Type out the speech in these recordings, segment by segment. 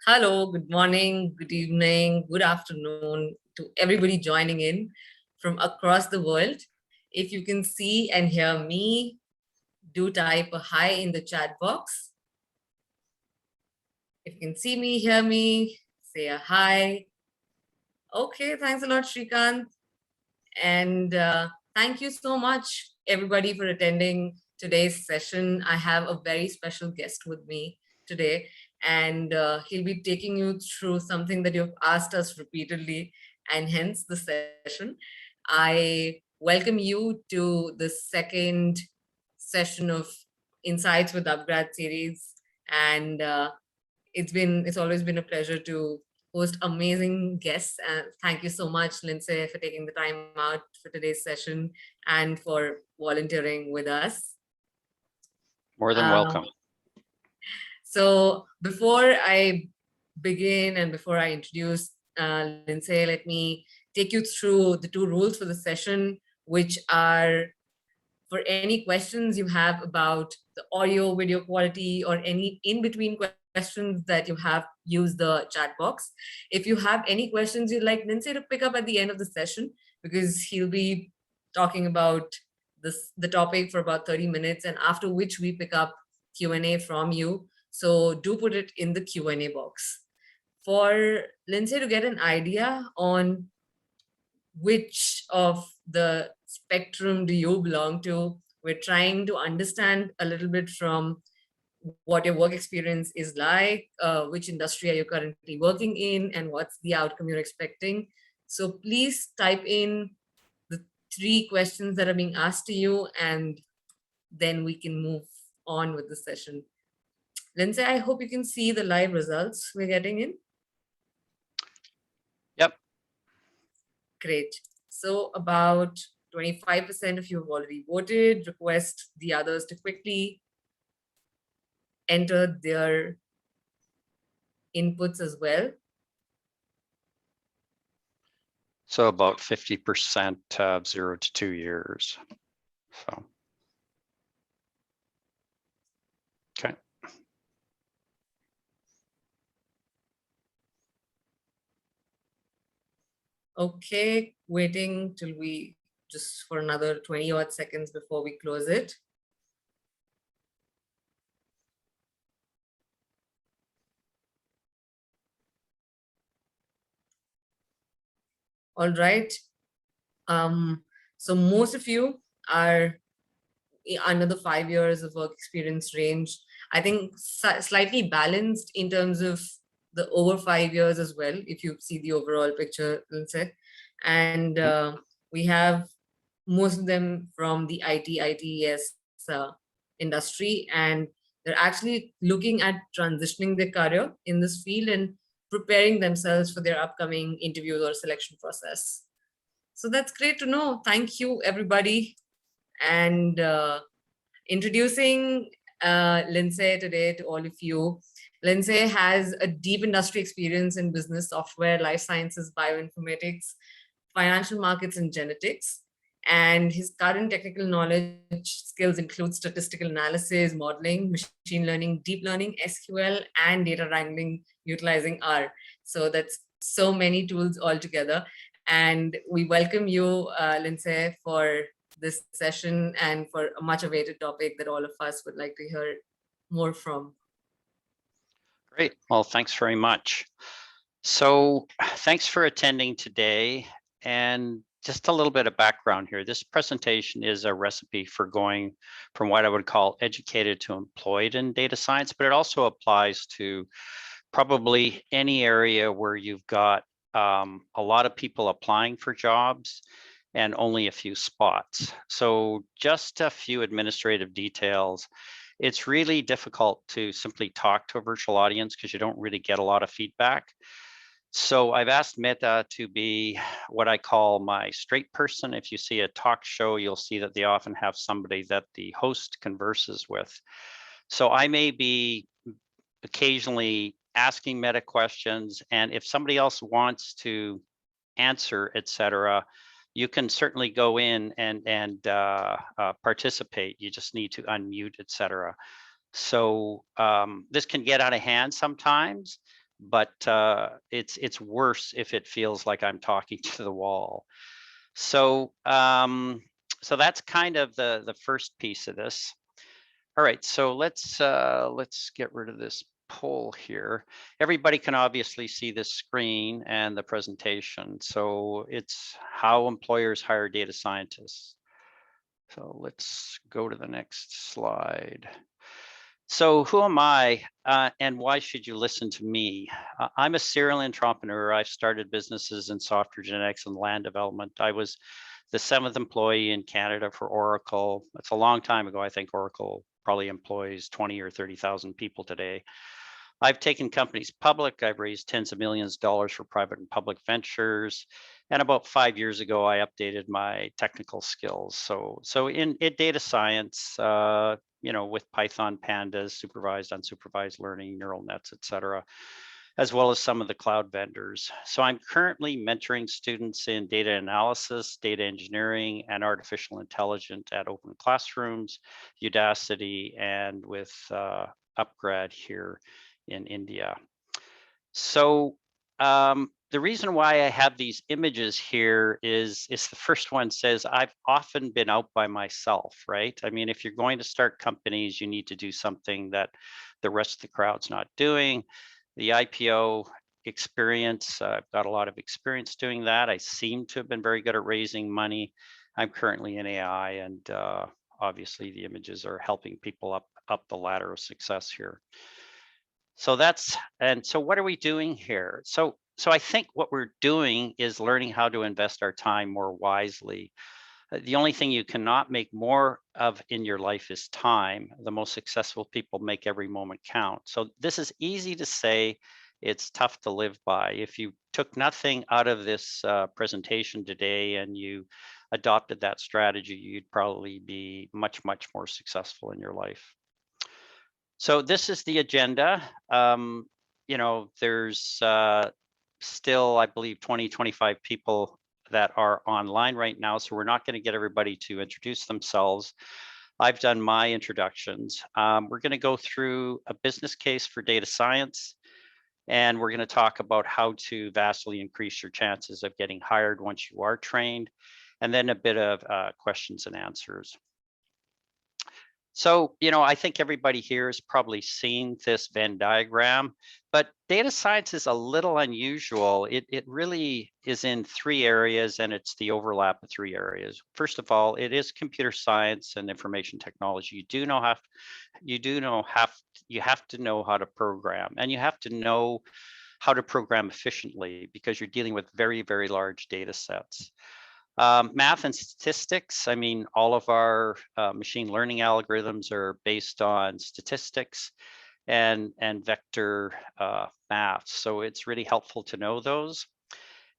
Hello, good morning, good evening, good afternoon to everybody joining in from across the world. If you can see and hear me, do type a hi in the chat box. If you can see me, hear me, say a hi. Okay, thanks a lot, Shrikant. And thank you so much, everybody, for attending today's session. I have a very special guest with me today, and he'll be taking you through something that you've asked us repeatedly, and hence the session. I welcome you to the second session of Insights with Upgrad series, and it's always been a pleasure to host amazing guests. And thank you so much, Lindsay, for taking the time out for today's session and for volunteering with us. More than welcome. So before I begin and before I introduce Lindsay, let me take you through the 2 rules for the session, which are: for any questions you have about the audio, video quality, or any in-between questions that you have, use the chat box. If you have any questions you'd like Lindsay to pick up at the end of the session, because he'll be talking about the topic for about 30 minutes, and after which we pick up Q&A from you. So do put it in the Q&A box. For Lindsay to get an idea on which of the spectrum do you belong to, we're trying to understand a little bit from what your work experience is like, which industry are you currently working in, and what's the outcome you're expecting. So please type in the 3 questions that are being asked to you, and then we can move on with the session. Lindsay, I hope you can see the live results we're getting in. Yep. Great. So about 25% of you have already voted. Request the others to quickly enter their inputs as well. So about 50% of 0 to 2 years. So. Okay. Okay, waiting till we just for another 20 odd seconds before we close it. All right. So most of you are under the 5 years of work experience range. I think slightly balanced in terms of the over 5 years as well, if you see the overall picture, Lindsay. And we have most of them from the ITES industry, and they're actually looking at transitioning their career in this field and preparing themselves for their upcoming interviews or selection process. So that's great to know. Thank you, everybody. And introducing Lindsay today to all of you. Lindsay has a deep industry experience in business software, life sciences, bioinformatics, financial markets, and genetics. And his current technical knowledge skills include statistical analysis, modeling, machine learning, deep learning, SQL, and data wrangling utilizing R. So that's so many tools all together. And we welcome you, Lindsay, for this session and for a much awaited topic that all of us would like to hear more from. Great. Well, thanks very much. So thanks for attending today. And just a little bit of background here. This presentation is a recipe for going from what I would call educated to employed in data science, but it also applies to probably any area where you've got a lot of people applying for jobs and only a few spots. So just a few administrative details. It's really difficult to simply talk to a virtual audience because you don't really get a lot of feedback. So I've asked Meta to be what I call my straight person. If you see a talk show, you'll see that they often have somebody that the host converses with. So I may be occasionally asking Meta questions, and if somebody else wants to answer, etc., you can certainly go in and participate. You just need to unmute, etc. So this can get out of hand sometimes, but it's worse if it feels like I'm talking to the wall. So so that's kind of the first piece of this. All right, so let's get rid of this poll here. Everybody can obviously see this screen and the presentation. So it's how employers hire data scientists. So let's go to the next slide. So who am I and why should you listen to me? I'm a serial entrepreneur. I've started businesses in software genetics and land development. I was the 7th employee in Canada for Oracle. It's a long time ago. I think Oracle probably employs 20 or 30,000 people today. I've taken companies public. I've raised tens of millions of dollars for private and public ventures. And about 5 years ago, I updated my technical skills. So in data science, with Python, pandas, supervised, unsupervised learning, neural nets, et cetera, as well as some of the cloud vendors. So I'm currently mentoring students in data analysis, data engineering, and artificial intelligence at Open Classrooms, Udacity, and with Upgrad here in India. So the reason why I have these images here is the first one says, I've often been out by myself, right? I mean, if you're going to start companies, you need to do something that the rest of the crowd's not doing. The IPO experience, I've got a lot of experience doing that. I seem to have been very good at raising money. I'm currently in AI, and obviously the images are helping people up the ladder of success here. So so what are we doing here? So I think what we're doing is learning how to invest our time more wisely. The only thing you cannot make more of in your life is time. The most successful people make every moment count. So this is easy to say, it's tough to live by. If you took nothing out of this presentation today and you adopted that strategy, you'd probably be much, much more successful in your life. So this is the agenda. There's still, I believe, 20, 25 people that are online right now. So we're not going to get everybody to introduce themselves. I've done my introductions. We're going to go through a business case for data science, and we're going to talk about how to vastly increase your chances of getting hired once you are trained, and then a bit of questions and answers. So, I think everybody here has probably seen this Venn diagram, but data science is a little unusual. It really is in 3 areas, and it's the overlap of 3 areas. First of all, it is computer science and information technology. You have to know how to program, and you have to know how to program efficiently because you're dealing with very, very large data sets. Math and statistics, I mean, all of our machine learning algorithms are based on statistics and vector math. So it's really helpful to know those.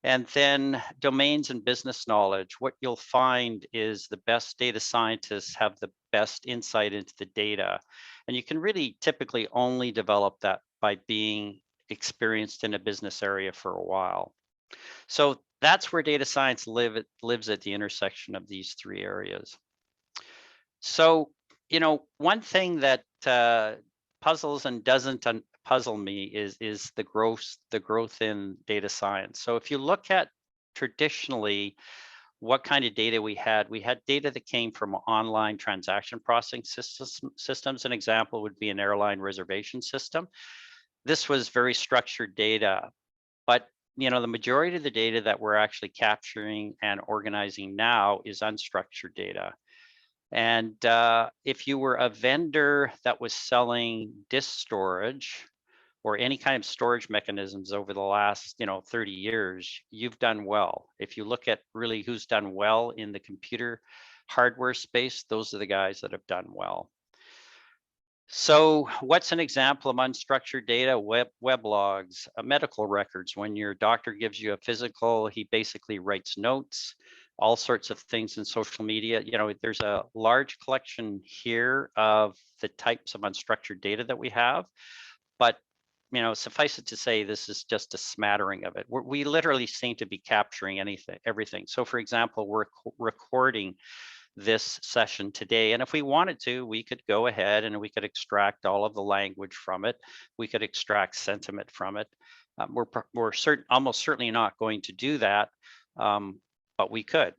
And then domains and business knowledge. What you'll find is the best data scientists have the best insight into the data. And you can really typically only develop that by being experienced in a business area for a while. So that's where data science lives at the intersection of these 3 areas. So, one thing that puzzles and doesn't puzzle me is the growth in data science. So if you look at traditionally what kind of data we had data that came from online transaction processing systems. An example would be an airline reservation system. This was very structured data, but the majority of the data that we're actually capturing and organizing now is unstructured data. And if you were a vendor that was selling disk storage or any kind of storage mechanisms over the last 30 years, you've done well. If you look at really who's done well in the computer hardware space, those are the guys that have done well. So what's an example of unstructured data? Web logs, medical records. When your doctor gives you a physical, he basically writes notes, all sorts of things in social media. There's a large collection here of the types of unstructured data that we have, but suffice it to say, this is just a smattering of it. We literally seem to be capturing everything. So for example, we're recording this session today. And if we wanted to, we could go ahead and we could extract all of the language from it. We could extract sentiment from it. We're almost certainly not going to do that, but we could.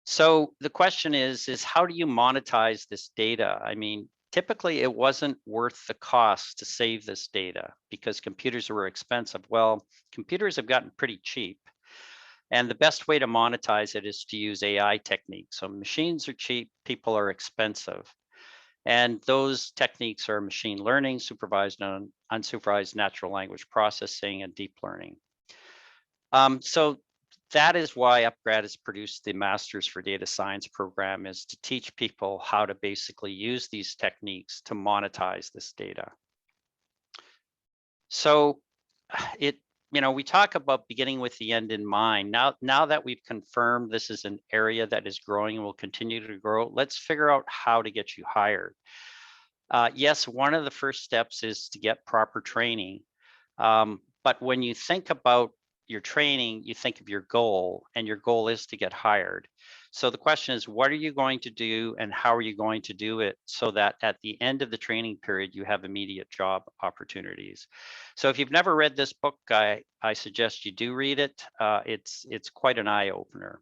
So the question is how do you monetize this data? I mean, typically it wasn't worth the cost to save this data because computers were expensive. Well, computers have gotten pretty cheap. And the best way to monetize it is to use AI techniques. So machines are cheap, people are expensive. And those techniques are machine learning, supervised and unsupervised natural language processing, and deep learning. So that is why UpGrad has produced the Masters for Data Science program, is to teach people how to basically use these techniques to monetize this data. So we talk about beginning with the end in mind. Now that we've confirmed this is an area that is growing and will continue to grow, let's figure out how to get you hired. Yes, one of the first steps is to get proper training. But when you think about your training, you think of your goal, and your goal is to get hired. So the question is, what are you going to do and how are you going to do it so that at the end of the training period, you have immediate job opportunities? So if you've never read this book, I suggest you do read it. It's quite an eye opener.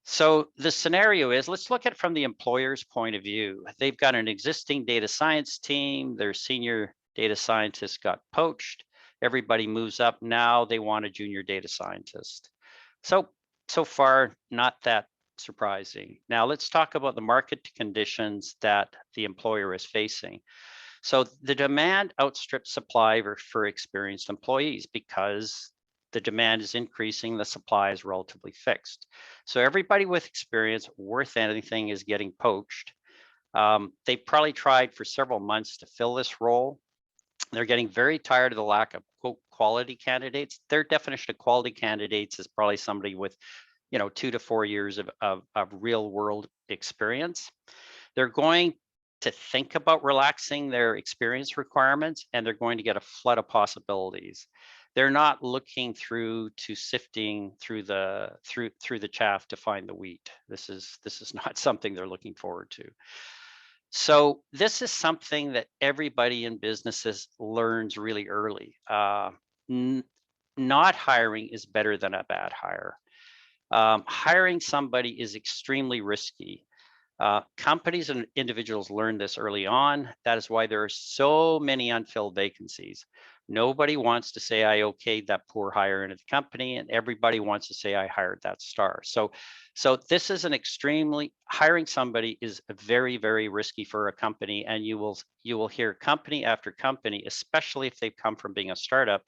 So the scenario is, let's look at it from the employer's point of view. They've got an existing data science team. Their senior data scientist got poached. Everybody moves up. Now they want a junior data scientist. So far, not that surprising. Now let's talk about the market conditions that the employer is facing. So the demand outstrips supply for experienced employees because the demand is increasing, the supply is relatively fixed. So everybody with experience worth anything is getting poached. They probably tried for several months to fill this role. They're getting very tired of the lack of quote quality candidates. Their definition of quality candidates is probably somebody with 2 to 4 years of real world experience. They're going to think about relaxing their experience requirements, and they're going to get a flood of possibilities. They're not looking through to sifting through the chaff to find the wheat. This is not something they're looking forward to. So this is something that everybody in businesses learns really early. Not hiring is better than a bad hire. Hiring somebody is extremely risky. Companies and individuals learn this early on. That is why there are so many unfilled vacancies. Nobody wants to say I okayed that poor hire into the company, and everybody wants to say I hired that star. So this is hiring somebody is very, very risky for a company, and you will hear company after company, especially if they've come from being a startup,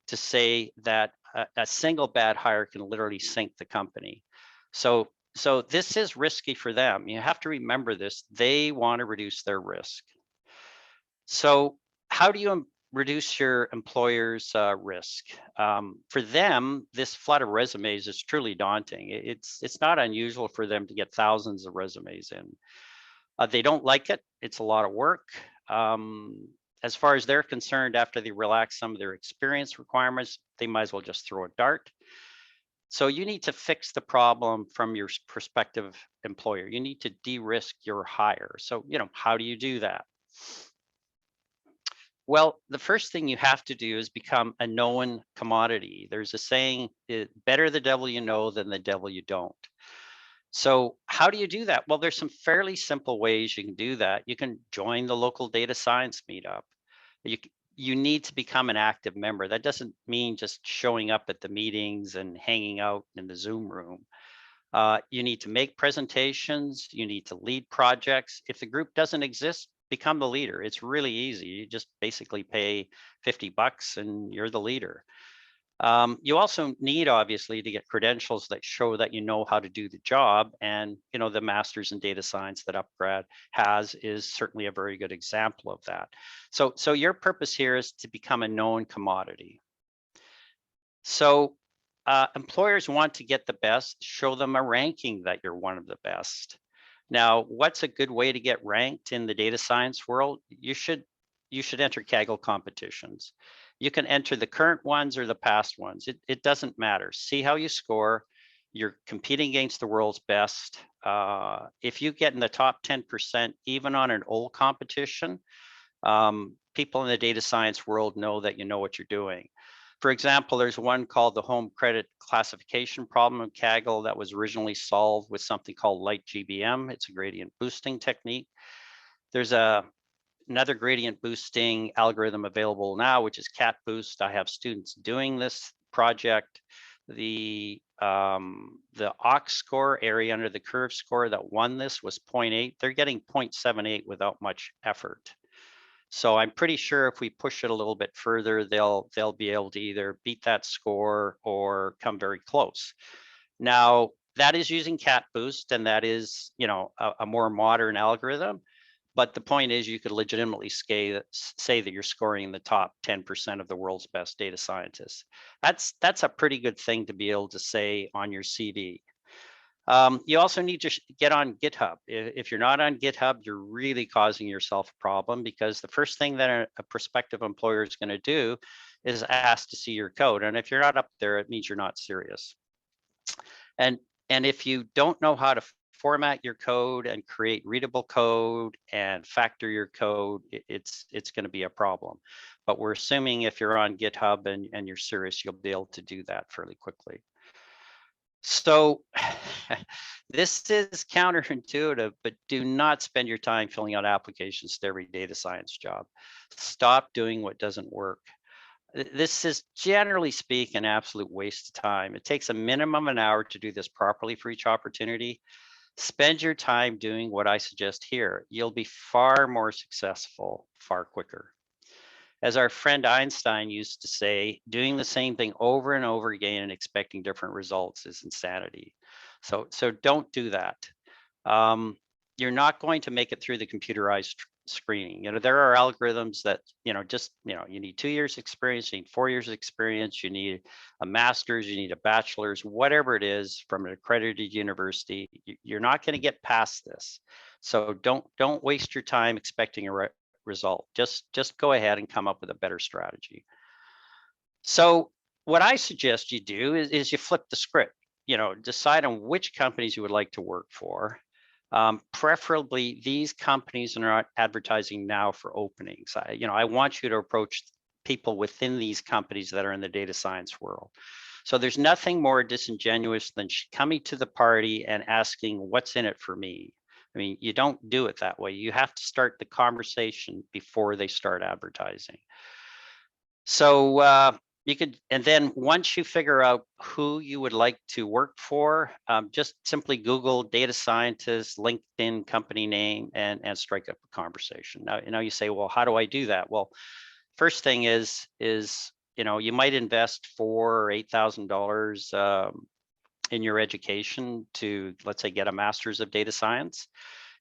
to say that a single bad hire can literally sink the company. So this is risky for them. You have to remember this. They want to reduce their risk. So how do you reduce your employer's risk? For them, this flood of resumes is truly daunting. It's not unusual for them to get thousands of resumes in. They don't like it. It's a lot of work. As far as they're concerned, after they relax some of their experience requirements, they might as well just throw a dart. So you need to fix the problem from your prospective employer. You need to de-risk your hire. So, how do you do that? Well, the first thing you have to do is become a known commodity. There's a saying, better the devil you know than the devil you don't. So how do you do that? Well, there's some fairly simple ways you can do that. You can join the local data science meetup. You need to become an active member. That doesn't mean just showing up at the meetings and hanging out in the Zoom room. You need to make presentations. You need to lead projects. If the group doesn't exist, become the leader. It's really easy. You just basically pay $50 and you're the leader. You also need, obviously, to get credentials that show that you know how to do the job. And, the Masters in Data Science that UpGrad has is certainly a very good example of that. So your purpose here is to become a known commodity. So employers want to get the best, show them a ranking that you're one of the best. Now, what's a good way to get ranked in the data science world? You should enter Kaggle competitions. You can enter the current ones or the past ones. It doesn't matter. See how you score. You're competing against the world's best. If you get in the top 10%, even on an old competition, people in the data science world know that you know what you're doing. For example, there's one called the home credit classification problem in Kaggle that was originally solved with something called light GBM. It's a gradient boosting technique. There's another gradient boosting algorithm available now, which is cat boost. I have students doing this project. The ox score, area under the curve score, that won this was 0.8. They're getting 0.78 without much effort. So I'm pretty sure if we push it a little bit further, they'll be able to either beat that score or come very close. Now, that is using cat boost, and that is, you know, a more modern algorithm. But the point is, you could legitimately say that you're scoring in the top 10% of the world's best data scientists. That's a pretty good thing to be able to say on your CV. You also need to get on GitHub. If you're not on GitHub, you're really causing yourself a problem, because the first thing that a prospective employer is going to do is ask to see your code. And if you're not up there, it means you're not serious. And if you don't know how to format your code and create readable code and factor your code, it's going to be a problem. But we're assuming if you're on GitHub and you're serious, you'll be able to do that fairly quickly. So this is counterintuitive, but do not spend your time filling out applications to every data science job. Stop doing what doesn't work. This is, generally speaking, an absolute waste of time. It takes a minimum of an hour to do this properly for each opportunity. Spend your time doing what I suggest here. You'll be far more successful, far quicker. As our friend Einstein used to say, doing the same thing over and over again and expecting different results is insanity. So don't do that. You're not going to make it through the computerized screening. You know, there are algorithms that, you know, just, you know, you need 2 years experience, you need 4 years experience, you need a master's, you need a bachelor's, whatever it is from an accredited university. You're not going to get past this. So don't waste your time expecting a result. Just go ahead and come up with a better strategy. So what I suggest you do is you flip the script. You know, decide on which companies you would like to work for. Preferably, these companies are not advertising now for openings. I want you to approach people within these companies that are in the data science world. So there's nothing more disingenuous than coming to the party and asking, what's in it for me? I mean, you don't do it that way. You have to start the conversation before they start advertising. So you could, and then once you figure out who you would like to work for, just simply Google data scientist, LinkedIn company name, and strike up a conversation. Now you say, well, how do I do that? Well, first thing is you might invest $4,000 or $8,000 in your education to, let's say, get a master's of data science.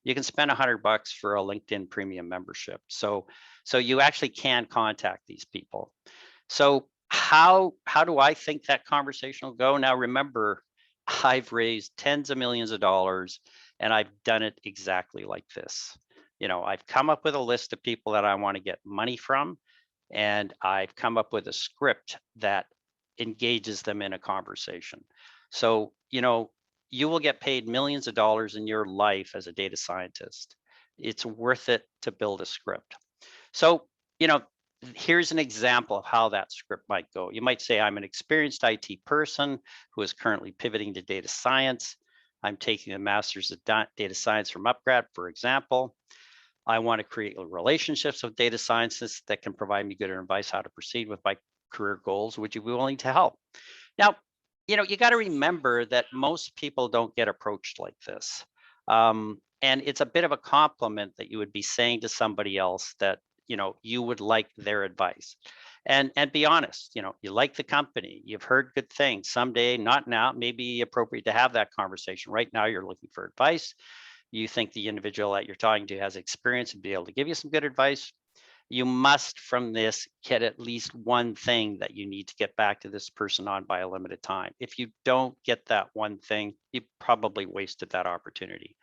You can spend $100 for a LinkedIn premium membership. So you actually can contact these people. So how do I think that conversation will go? Now, remember, I've raised tens of millions of dollars, and I've done it exactly like this. I've come up with a list of people that I want to get money from, and I've come up with a script that engages them in a conversation. So, you will get paid millions of dollars in your life as a data scientist. It's worth it to build a script. So, here's an example of how that script might go. You might say, I'm an experienced IT person who is currently pivoting to data science. I'm taking a master's of data science from UpGrad, for example. I want to create relationships with data scientists that can provide me good advice how to proceed with my career goals. Would you be willing to help? Now, you got to remember that most people don't get approached like this. And it's a bit of a compliment that you would be saying to somebody else that, you would like their advice. And be honest, you like the company, you've heard good things. Someday, not now, it may be appropriate to have that conversation. Right now, you're looking for advice. You think the individual that you're talking to has experience and be able to give you some good advice. You must, from this, get at least one thing that you need to get back to this person on by a limited time. If you don't get that one thing, you probably wasted that opportunity.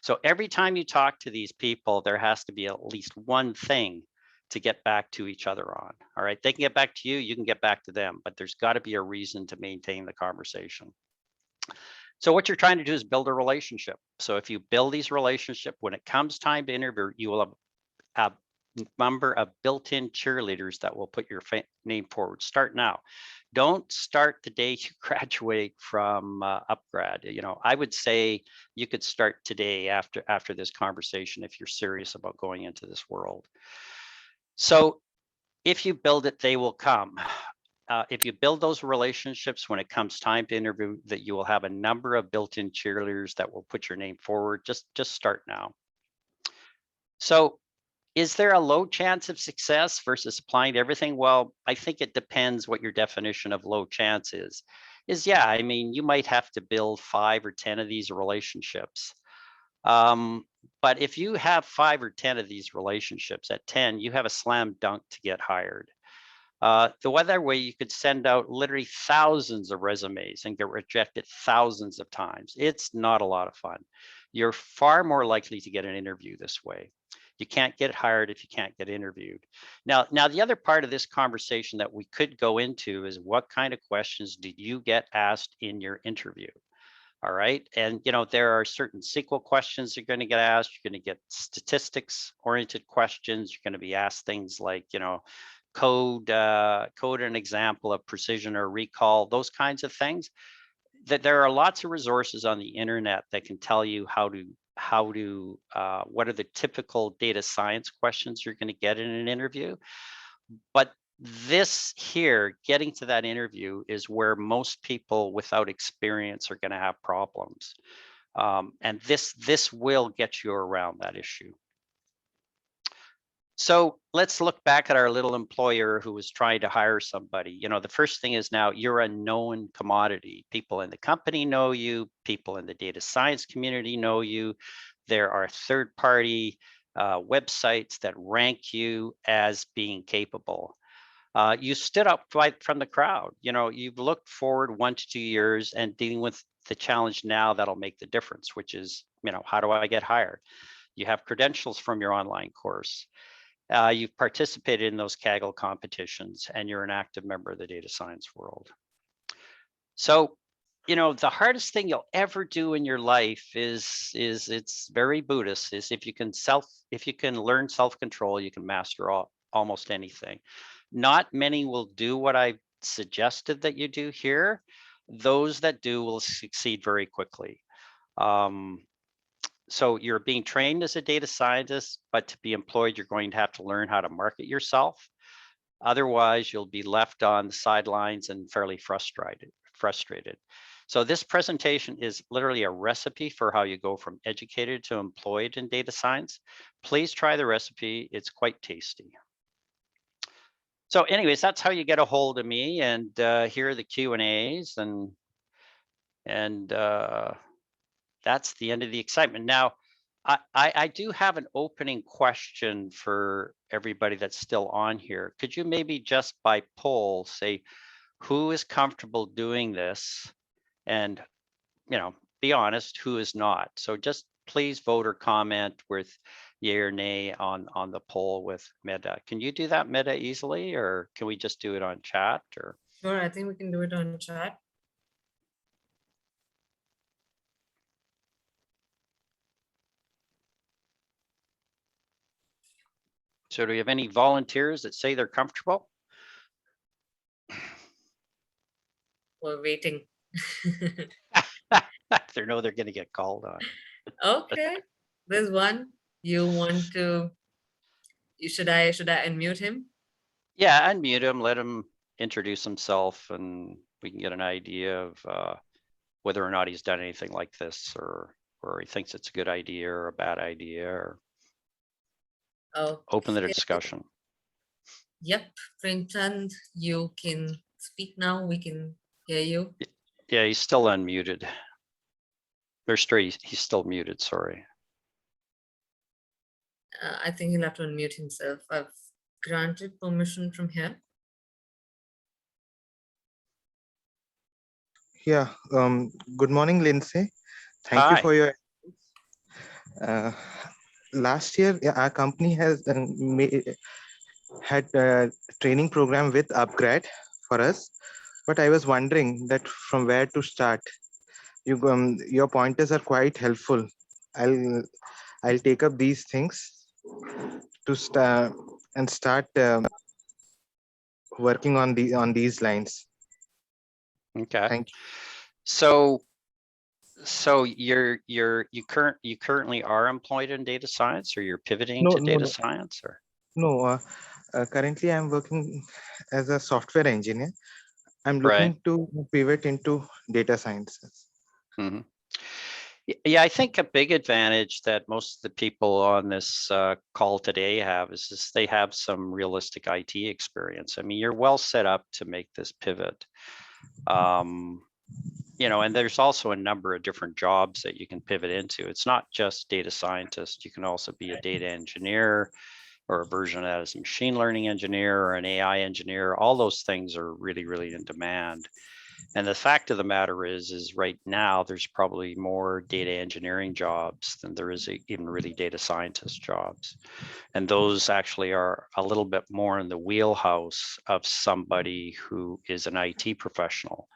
So every time you talk to these people, there has to be at least one thing to get back to each other on. All right, they can get back to you, you can get back to them, but there's got to be a reason to maintain the conversation. So what you're trying to do is build a relationship. So if you build these relationships, when it comes time to interview, you will have a number of built-in cheerleaders that will put your name forward. Start now. Don't start the day you graduate from upgrad. You know, I would say you could start today after this conversation if you're serious about going into this world. So if you build it, they will come. If you build those relationships when it comes time to interview, that you will have a number of built-in cheerleaders that will put your name forward. Just start now. So is there a low chance of success versus applying to everything? Well, I think it depends what your definition of low chance is. Yeah, I mean, you might have to build 5 or 10 of these relationships. But if you have 5 or 10 of these relationships, at 10, you have a slam dunk to get hired. The other way, you could send out literally thousands of resumes and get rejected thousands of times. It's not a lot of fun. You're far more likely to get an interview this way. You can't get hired if you can't get interviewed. Now, the other part of this conversation that we could go into is what kind of questions did you get asked in your interview? All right. And, you know, there are certain SQL questions you're going to get asked. You're going to get statistics oriented questions. You're going to be asked things like, you know, code an example of precision or recall, those kinds of things. That there are lots of resources on the internet that can tell you what are the typical data science questions you're going to get in an interview. But this here, getting to that interview, is where most people without experience are going to have problems. And this will get you around that issue. So let's look back at our little employer who was trying to hire somebody. You know, the first thing is, now you're a known commodity. People in the company know you. People in the data science community know you. There are third-party websites that rank you as being capable. You stood up right from the crowd. You know, you've looked forward 1 to 2 years and dealing with the challenge now that'll make the difference, which is, you know, how do I get hired? You have credentials from your online course. You've participated in those Kaggle competitions, and you're an active member of the data science world. So, you know, the hardest thing you'll ever do in your life is it's very Buddhist, is if you can learn self-control, you can master almost anything. Not many will do what I've suggested that you do here. Those that do will succeed very quickly. So you're being trained as a data scientist, but to be employed, you're going to have to learn how to market yourself. Otherwise, you'll be left on the sidelines and fairly frustrated. So this presentation is literally a recipe for how you go from educated to employed in data science. Please try the recipe. It's quite tasty. So anyways, that's how you get a hold of me, and here are the Q&As, and that's the end of the excitement. Now, I do have an opening question for everybody that's still on here. Could you maybe just by poll say who is comfortable doing this, and, you know, be honest, who is not? So just please vote or comment with yay or nay on the poll with Meta. Can you do that, Meta, easily, or can we just do it on chat? Or Sure, I think we can do it on chat. so do we have any volunteers that say they're comfortable? We're waiting. They know they're going to get called on. Okay, there's one. You want to? Should I unmute him? Yeah, unmute him, let him introduce himself, and we can get an idea of whether or not he's done anything like this, or he thinks it's a good idea or a bad idea, or open the discussion. Yep, Premchand, you can speak now. We can hear you. Yeah, he's still unmuted. There's three. He's still muted. Sorry. I think he'll have to unmute himself. I've granted permission from here. Yeah. Good morning, Lindsay. Thank Hi. you for your. Last year, our company has had a training program with Upgrad for us, but I was wondering that from where to start. your pointers are quite helpful. I'll take up these things to start working on these lines. Okay. Thank you. So you currently are employed in data science, or you're pivoting to data science, or? No, currently I'm working as a software engineer. I'm Right. looking to pivot into data sciences. Mm-hmm. Yeah, I think a big advantage that most of the people on this call today have is they have some realistic IT experience. I mean, you're well set up to make this pivot. You know, and there's also a number of different jobs that you can pivot into. It's not just data scientist. You can also be a data engineer, or a version of that as a machine learning engineer or an AI engineer. All those things are really, really in demand. And the fact of the matter is right now there's probably more data engineering jobs than there is even really data scientist jobs. And those actually are a little bit more in the wheelhouse of somebody who is an IT professional,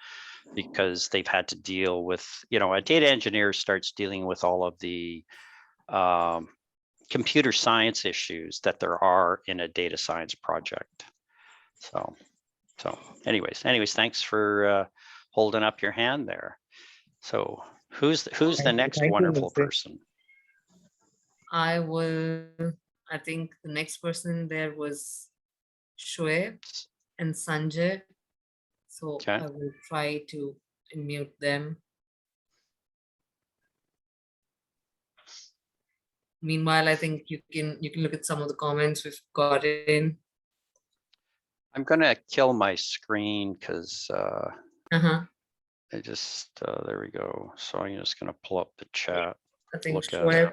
because they've had to deal with, you know, a data engineer starts dealing with all of the computer science issues that there are in a data science project. So anyways, thanks for holding up your hand there. So who's the next wonderful person? I think the next person there was Shoaib and Sanjay. So Okay. I will try to unmute them. Meanwhile, I think you can look at some of the comments we've got in. I'm gonna kill my screen because I just there we go. So I'm just gonna pull up the chat. I think Shoaib,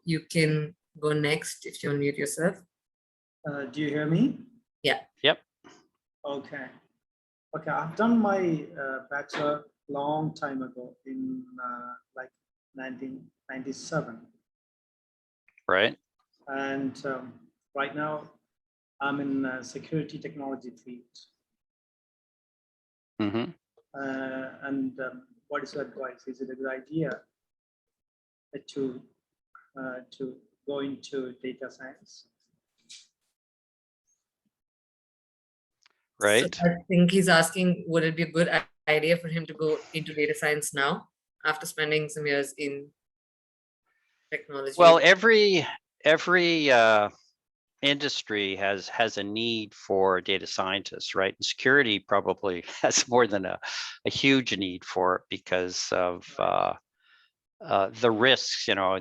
you can go next if you unmute yourself. Do you hear me? Yeah. Yep. Okay. Okay, I've done my bachelor long time ago in like 1997. Right. And right now I'm in security technology field. Mm-hmm. And what is your advice? Is it a good idea to go into data science? Right. So I think he's asking, would it be a good idea for him to go into data science now after spending some years in technology? Well, every industry has a need for data scientists, right? And security probably has more than a huge need for it because of the risks. You know,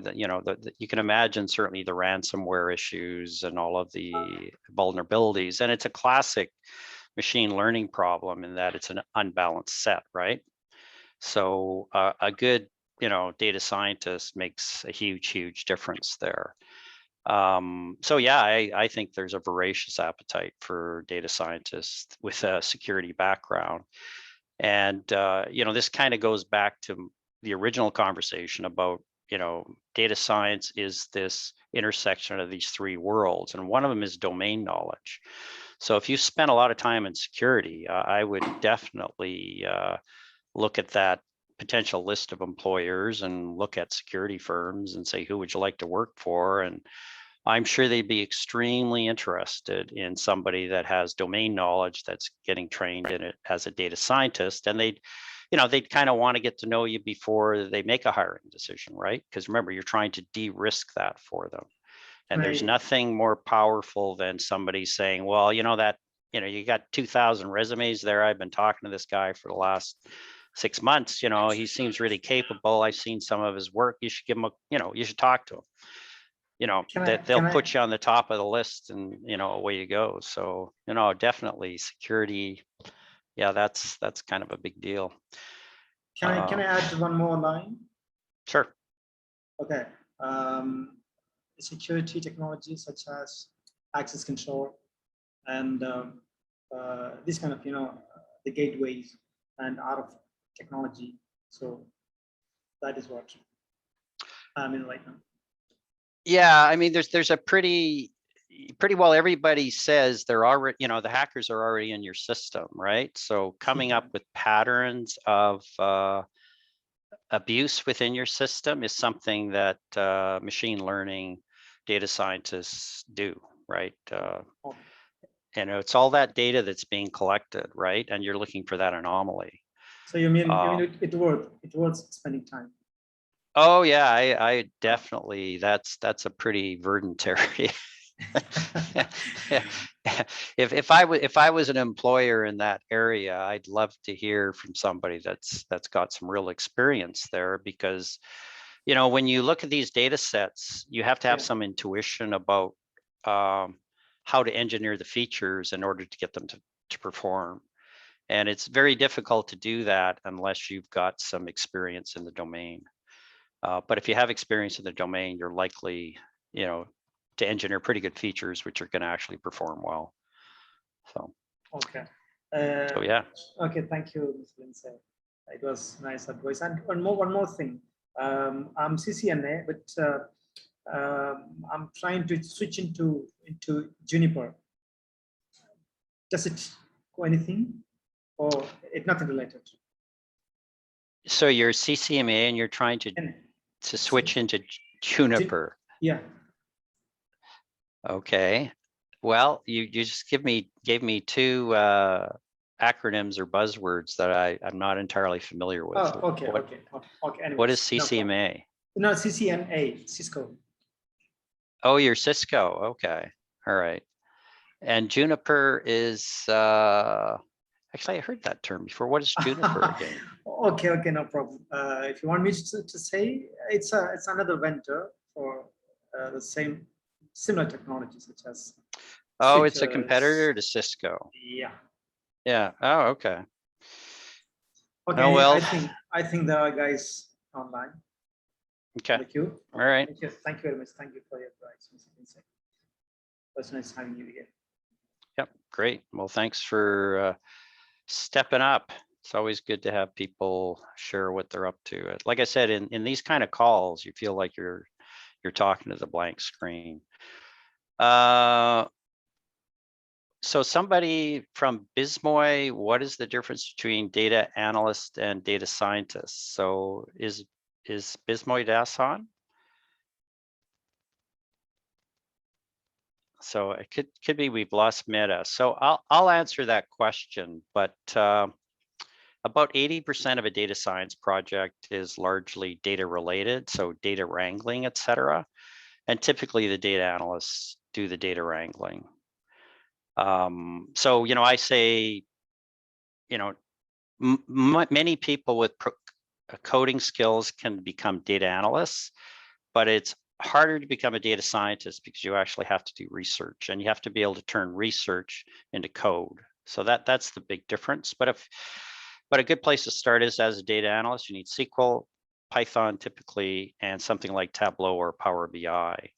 you can imagine certainly the ransomware issues and all of the vulnerabilities, and it's a classic machine learning problem in that it's an unbalanced set, right? So a good data scientist makes a huge difference there. So yeah, I think there's a voracious appetite for data scientists with a security background. And, this kind of goes back to the original conversation about, data science is this intersection of these three worlds, and one of them is domain knowledge. So if you spend a lot of time in security, I would definitely look at that potential list of employers and look at security firms and say, who would you like to work for? And I'm sure they'd be extremely interested in somebody that has domain knowledge that's getting trained in it as a data scientist. And they'd kind of want to get to know you before they make a hiring decision, right? Because remember, you're trying to de-risk that for them. And there's nothing more powerful than somebody saying, well, you got 2,000 resumes there. I've been talking to this guy for the last 6 months. He seems really capable. I've seen some of his work. You should give him you should talk to him. They'll put you on the top of the list, and away you go. So definitely security. Yeah, that's kind of a big deal. Can I add one more line? Sure. Okay. Security technologies such as access control and this kind of the gateways and out of technology. So that is what I'm in right now. Yeah, I mean, there's a pretty well, everybody says they're already, the hackers are already in your system, right? So coming up with patterns of abuse within your system is something that machine learning data scientists do, right? And it's all that data that's being collected, right? And you're looking for that anomaly. So you mean it worth spending time? Oh yeah, I definitely, that's a pretty verdant area. If I was an employer in that area, I'd love to hear from somebody that's got some real experience there, because you know, when you look at these data sets, you have to have some intuition about how to engineer the features in order to get them to perform. And it's very difficult to do that unless you've got some experience in the domain. But if you have experience in the domain, you're likely, you know, to engineer pretty good features which are going to actually perform well. So okay. So yeah. Okay, thank you, Ms. Lindsay. It was nice advice. And one more thing. I'm CCNA, but I'm trying to switch into Juniper. Does it go anything, or it's nothing related? So you're CCMA and you're trying to switch into Juniper. Yeah. Okay. Well, you just gave me two acronyms or buzzwords that I'm not entirely familiar with. Oh, okay, okay. Anyways, what is CCMA? No, CCNA, Cisco. Oh, you're Cisco. Okay. All right. And Juniper is actually, I heard that term before. What is Juniper again? Okay, no problem. If you want me to say, it's another vendor for the similar technologies such as. Oh, it's a competitor to Cisco. Yeah. Yeah. Oh, okay. Okay. Oh, well. I think there are guys online. Okay. Thank you. All right. Thank you very much. Thank you for your advice, Mr. Lindsay. It was nice having you here. Yep. Great. Well, thanks for stepping up. It's always good to have people share what they're up to. Like I said, in these kind of calls, you feel like you're talking to the blank screen. So somebody from Bismoy, what is the difference between data analyst and data scientist? So is Bismoy Das on? So it could be we've lost Meta. So I'll answer that question, but about 80% of a data science project is largely data related, so data wrangling, et cetera. And typically the data analysts do the data wrangling. So, you know, I say, you know, many people with coding skills can become data analysts, but it's harder to become a data scientist because you actually have to do research and you have to be able to turn research into code. So that's the big difference. But a good place to start is as a data analyst, you need SQL, Python typically, and something like Tableau or Power BI.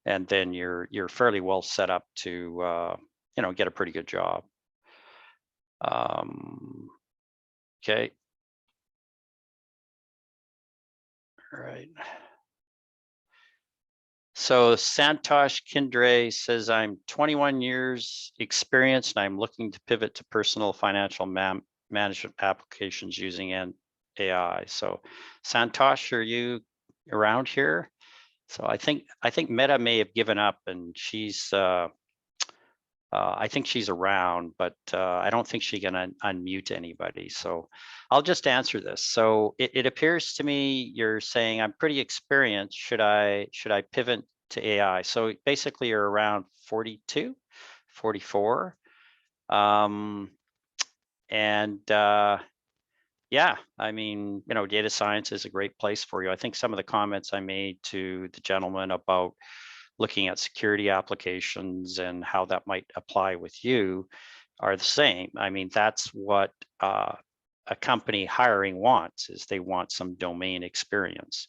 And then you're fairly well set up to you know, get a pretty good job. Okay. All right. So Santosh Kindre says, I'm 21 years experienced and I'm looking to pivot to personal financial management applications using AI. So Santosh, are you around here? So I think Meta may have given up and she's I think she's around, but I don't think she can unmute anybody. So I'll just answer this. So it appears to me you're saying I'm pretty experienced. Should I pivot to AI? So basically you're around 42, 44. Yeah, I mean, you know, data science is a great place for you. I think some of the comments I made to the gentleman about looking at security applications and how that might apply with you are the same. I mean, that's what a company hiring wants, is they want some domain experience.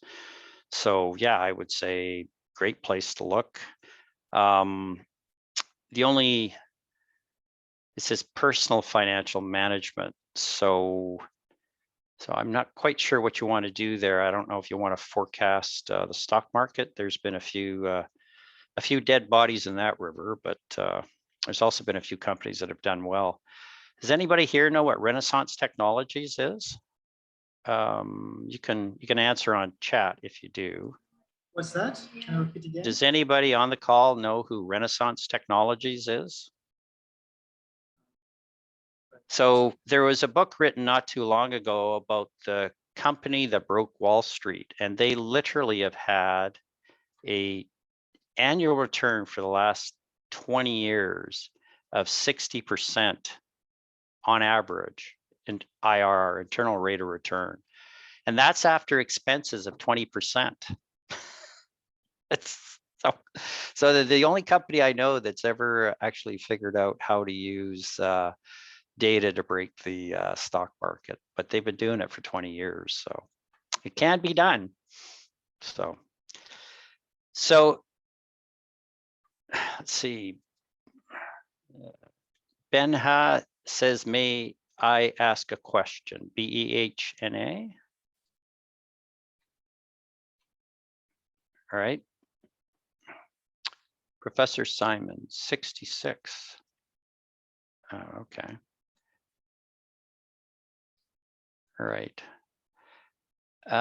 So yeah, I would say great place to look. It says personal financial management. So I'm not quite sure what you want to do there. I don't know if you want to forecast the stock market. There's been a few dead bodies in that river, but there's also been a few companies that have done well. Does anybody here know what Renaissance Technologies is? You can answer on chat if you do. What's that? Can you repeat again? Does anybody on the call know who Renaissance Technologies is? So there was a book written not too long ago about the company that broke Wall Street, and they literally have had a annual return for the last 20 years of 60% on average in IRR, internal rate of return. And that's after expenses of 20%. It's so the only company I know that's ever actually figured out how to use data to break the stock market, but they've been doing it for 20 years, so it can be done. So let's see. Benha says, may I ask a question? BEHNA. All right. Professor Simon, 66. Oh, okay. All right. Okay.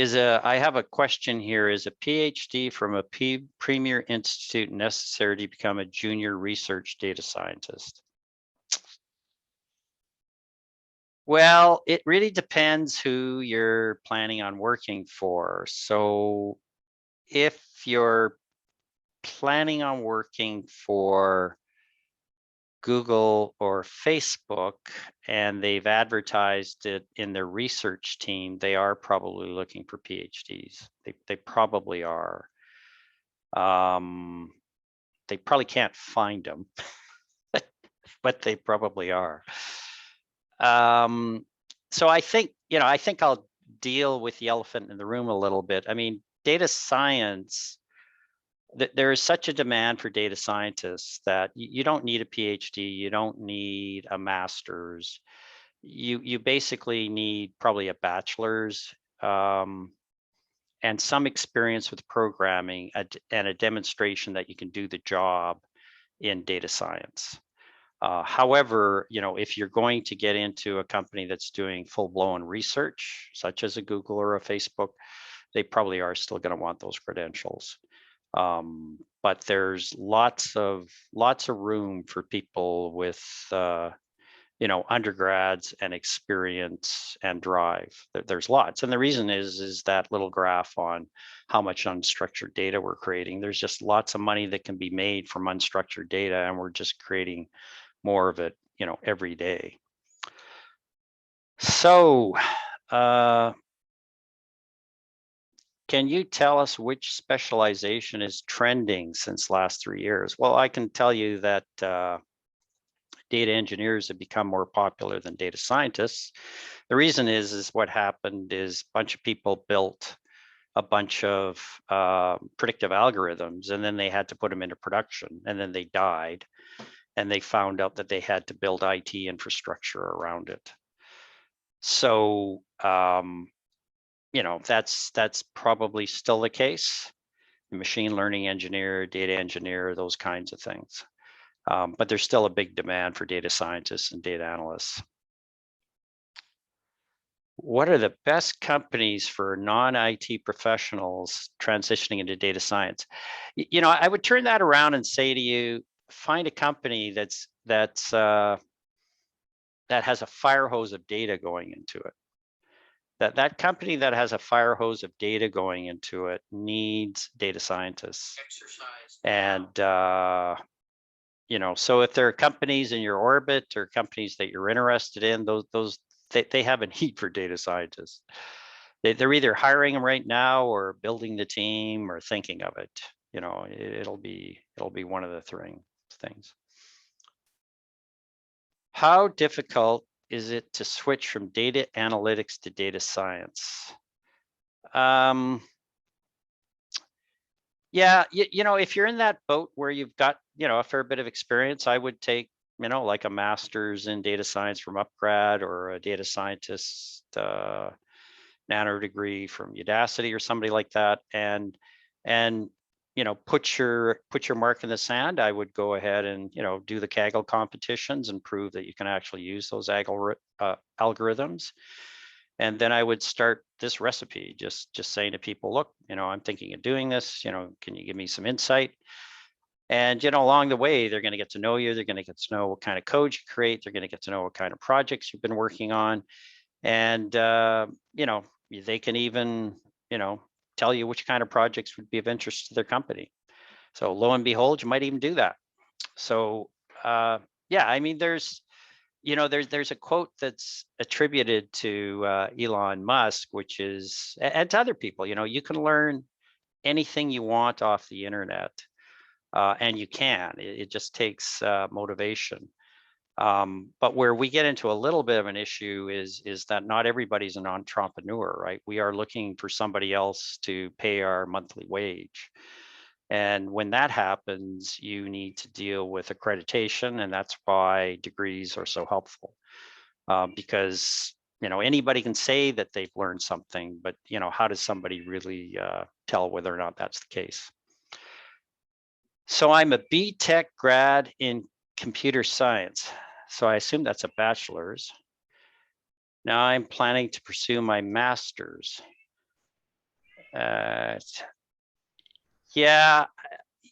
I have a question here. Is a PhD from a premier institute necessary to become a junior research data scientist? Well, it really depends who you're planning on working for. So if you're planning on working for Google or Facebook and they've advertised it in their research team, they are probably looking for PhDs. They probably are. They probably can't find them, but they probably are. So I think, I think I'll deal with the elephant in the room a little bit. I mean, data science, there is such a demand for data scientists that you don't need a PhD, you don't need a master's. You basically need probably a bachelor's and some experience with programming and a demonstration that you can do the job in data science. However, if you're going to get into a company that's doing full-blown research, such as a Google or a Facebook, they probably are still going to want those credentials. But there's lots of room for people with undergrads and experience and drive. There's lots, and the reason is that little graph on how much unstructured data we're creating. There's just lots of money that can be made from unstructured data, and we're just creating more of it, every day. So can you tell us which specialization is trending since last 3 years? Well, I can tell you that data engineers have become more popular than data scientists. The reason is what happened is a bunch of people built a bunch of predictive algorithms, and then they had to put them into production, and then they died, and they found out that they had to build IT infrastructure around it. So that's probably still the case. Machine learning engineer, data engineer, those kinds of things. But there's still a big demand for data scientists and data analysts. What are the best companies for non-IT professionals transitioning into data science? I would turn that around and say to you, find a company that has a fire hose of data going into it. That company that has a fire hose of data going into it needs data scientists. And so if there are companies in your orbit or companies that you're interested in, they have a need for data scientists. They're either hiring them right now or building the team or thinking of it. It'll be one of the things. How difficult is it to switch from data analytics to data science? Yeah, if you're in that boat where you've got, a fair bit of experience, I would take, like a master's in data science from UpGrad or a data scientist nano degree from Udacity or somebody like that. And and put your mark in the sand, I would go ahead and do the Kaggle competitions and prove that you can actually use those algorithms. And then I would start this recipe, just saying to people, look, I'm thinking of doing this, can you give me some insight? And along the way, they're going to get to know you. They're going to get to know what kind of code you create. They're going to get to know what kind of projects you've been working on. And they can even tell you which kind of projects would be of interest to their company. So lo and behold, you might even do that. So yeah, I mean, there's a quote that's attributed to Elon Musk, which is, and to other people, you can learn anything you want off the internet, and you can. It just takes motivation. But where we get into a little bit of an issue is that not everybody's an entrepreneur, right? We are looking for somebody else to pay our monthly wage. And when that happens, you need to deal with accreditation, and that's why degrees are so helpful. Because anybody can say that they've learned something, but how does somebody really tell whether or not that's the case? So I'm a BTech grad in computer science. So I assume that's a bachelor's. Now I'm planning to pursue my master's. Yeah,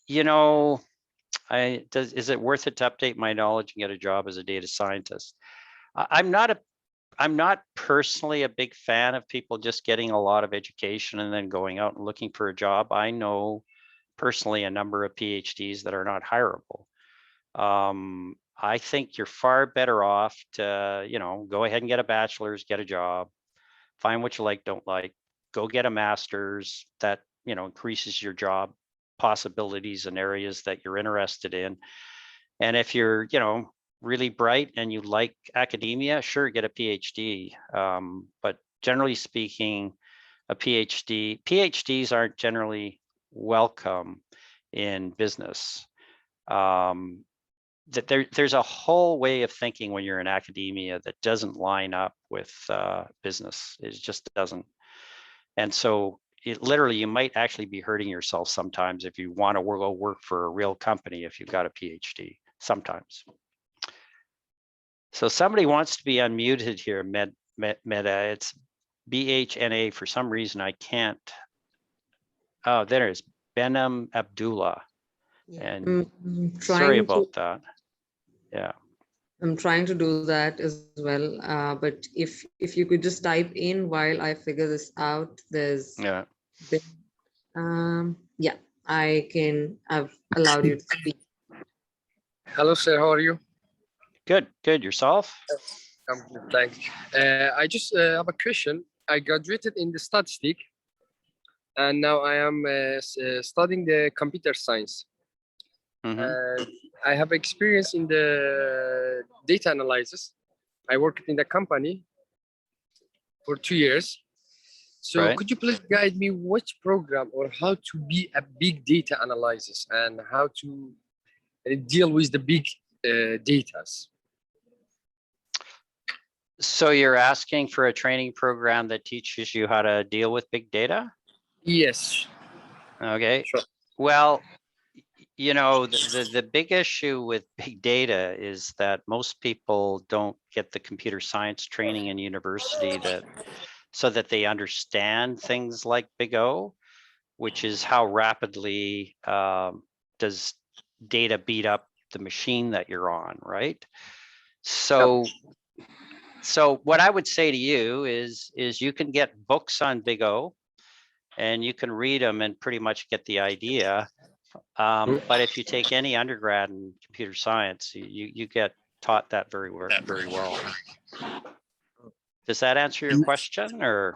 is it worth it to update my knowledge and get a job as a data scientist? I'm not personally a big fan of people just getting a lot of education and then going out and looking for a job. I know personally a number of PhDs that are not hireable. I think you're far better off to, go ahead and get a bachelor's, get a job, find what you like, don't like, go get a master's that, increases your job possibilities in areas that you're interested in. And if you're, really bright and you like academia, sure, get a PhD. But generally speaking, PhDs aren't generally welcome in business. There's a whole way of thinking when you're in academia that doesn't line up with business. It just doesn't. And so literally, you might actually be hurting yourself sometimes if you want to go work for a real company if you've got a PhD, sometimes. So somebody wants to be unmuted here, Meta. It's BHNA. For some reason, I can't. Oh, there it is. Benham Abdullah. And sorry about that. Yeah. I'm trying to do that as well. But if you could just type in while I figure this out, there's yeah. Yeah, I've allowed you to speak. Hello, sir. How are you? Good. Yourself? I'm good, thanks. I just have a question. I graduated in the statistic, and now I am studying the computer science. I have experience in the data analysis. I worked in the company for 2 years. So could you please guide me which program or how to be a big data analysis and how to deal with the big data? So you're asking for a training program that teaches you how to deal with big data? Yes. Okay. Sure. Well, the big issue with big data is that most people don't get the computer science training in university so that they understand things like Big O, which is how rapidly does data beat up the machine that you're on, right? So what I would say to you is you can get books on Big O and you can read them and pretty much get the idea. But if you take any undergrad in computer science, you get taught that very well. Does that answer your question, or?